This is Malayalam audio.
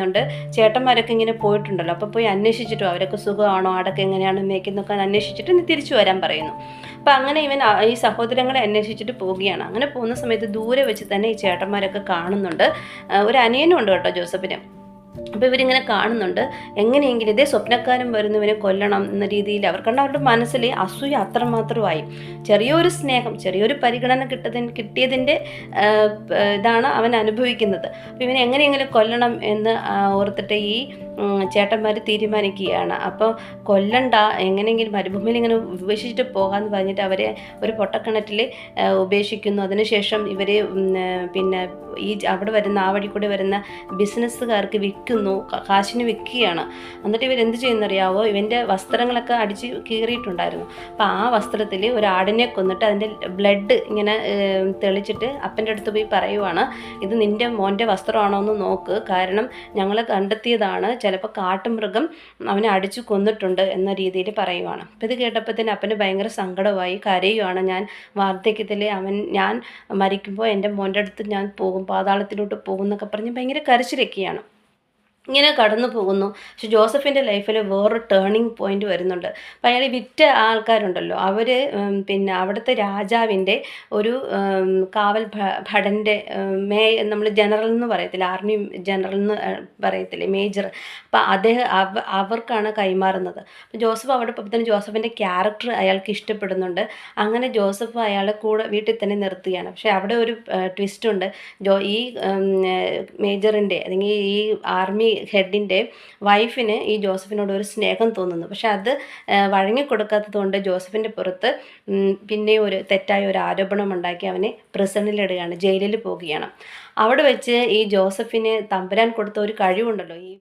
ണ്ട് ചേട്ടന്മാരൊക്കെ ഇങ്ങനെ പോയിട്ടുണ്ടല്ലോ, അപ്പോൾ പോയി അന്വേഷിച്ചിട്ടോ അവരൊക്കെ സുഖമാണോ, ആടൊക്കെ എങ്ങനെയാണ് മേയ്ക്കുന്നൊക്കെ അന്വേഷിച്ചിട്ട് ഇനി തിരിച്ചു വരാൻ പറയുന്നു. അപ്പം അങ്ങനെ ഇവൻ ഈ സഹോദരങ്ങളെ അന്വേഷിച്ചിട്ട് പോവുകയാണ്. അങ്ങനെ പോകുന്ന സമയത്ത് ദൂരെ വെച്ച് തന്നെ ഈ ചേട്ടന്മാരൊക്കെ കാണുന്നുണ്ട്. ഒരു അനിയനും ഉണ്ട് കേട്ടോ ജോസഫിന്. അപ്പോൾ ഇവരിങ്ങനെ കാണുന്നുണ്ട്, എങ്ങനെയെങ്കിലും ഇതേ സ്വപ്നക്കാരൻ വരുന്നവനെ കൊല്ലണം എന്ന രീതിയിൽ കാരണം അവരുടെ മനസ്സിൽ അസൂയ അത്രമാത്രമായി. ചെറിയൊരു സ്നേഹം, ചെറിയൊരു പരിഗണന കിട്ടിയതിൻ്റെ ഇതാണ് അവൻ അനുഭവിക്കുന്നത്. അപ്പോൾ ഇവനെ എങ്ങനെയെങ്കിലും കൊല്ലണം എന്ന് ഓർത്തിട്ട് ഈ ചേട്ടന്മാർ തീരുമാനിക്കുകയാണ്. അപ്പോൾ കൊല്ലണ്ട, എങ്ങനെയെങ്കിലും മരുഭൂമിയിൽ ഇങ്ങനെ ഉപേക്ഷിച്ചിട്ട് പോകാമെന്ന് പറഞ്ഞിട്ട് അവരെ ഒരു പൊട്ടക്കിണറ്റിൽ ഉപേക്ഷിക്കുന്നു. അതിനുശേഷം ഇവർ പിന്നെ ഈ അവിടെ വരുന്ന ആ വഴി കൂടി വരുന്ന ബിസിനസ്സുകാർക്ക് വിൽക്കുന്നു, കാശിന് വിൽക്കുകയാണ്. എന്നിട്ട് ഇവരെന്ത് ചെയ്യുന്നറിയാവോ, ഇവൻ്റെ വസ്ത്രങ്ങളൊക്കെ അടിച്ച് കീറിയിട്ടുണ്ടായിരുന്നു. അപ്പോൾ ആ വസ്ത്രത്തിൽ ഒരു ആടിനെ കൊന്നിട്ട് അതിൻ്റെ ബ്ലഡ് ഇങ്ങനെ തെളിച്ചിട്ട് അപ്പൻ്റെ അടുത്ത് പോയി പറയുവാണ്, ഇത് നിൻ്റെ മോൻ്റെ വസ്ത്രമാണോ എന്ന് നോക്ക്, കാരണം ഞങ്ങൾ കണ്ടെത്തിയതാണ്, ചിലപ്പോൾ കാട്ടുമൃഗം അവനെ അടിച്ചു കൊന്നിട്ടുണ്ട് എന്ന രീതിയിൽ പറയുവാണ്. അപ്പോൾ ഇത് കേട്ടപ്പോഴത്തേന് അപ്പന് ഭയങ്കര സങ്കടമായി, കരയുവാണ്. വാർദ്ധക്യത്തിൽ ഞാൻ മരിക്കുമ്പോൾ എൻ്റെ മോൻ്റെ അടുത്ത് ഞാൻ പോകും, പാതാളത്തിലോട്ട് പോകും എന്നൊക്കെ പറഞ്ഞ് ഭയങ്കര കരച്ചിലൊക്കെയാണ്. ഇങ്ങനെ കടന്നു പോകുന്നു. പക്ഷെ ജോസഫിൻ്റെ ലൈഫിൽ വേറൊരു ടേണിംഗ് പോയിന്റ് വരുന്നുണ്ട്. അപ്പോൾ അയാൾ വിറ്റ ആൾക്കാരുണ്ടല്ലോ, അവർ പിന്നെ അവിടുത്തെ രാജാവിൻ്റെ ഒരു കാവൽ ഭടൻ്റെ നമ്മൾ ജനറൽ എന്ന് പറയത്തില്ല, ആർമി ജനറൽ എന്ന് പറയത്തില്ലേ, മേജർ. അപ്പോൾ അവർക്കാണ് കൈമാറുന്നത്. അപ്പോൾ ജോസഫ് അവിടെ പോകുമ്പോൾ ജോസഫിൻ്റെ ക്യാരക്ടർ അയാൾക്ക് ഇഷ്ടപ്പെടുന്നുണ്ട്. അങ്ങനെ ജോസഫ് അയാളെ കൂടെ വീട്ടിൽ തന്നെ നിർത്തുകയാണ്. പക്ഷേ അവിടെ ഒരു ട്വിസ്റ്റുണ്ട്. ഈ മേജറിൻ്റെ അല്ലെങ്കിൽ ഈ ആർമി ഹെഡിൻ്റെ വൈഫിന് ഈ ജോസഫിനോട് ഒരു സ്നേഹം തോന്നുന്നു. പക്ഷെ അത് വഴങ്ങിക്കൊടുക്കാത്തത് കൊണ്ട് ജോസഫിൻ്റെ പുറത്ത് പിന്നെ ഒരു തെറ്റായ ഒരു ആരോപണം ഉണ്ടാക്കി അവനെ പ്രിസണിലിടുകയാണ്, ജയിലിൽ പോവുകയാണ്. അവിടെ വെച്ച് ഈ ജോസഫിന് തമ്പുരാൻ കൊടുത്ത ഒരു കഴിവുണ്ടല്ലോ, ഈ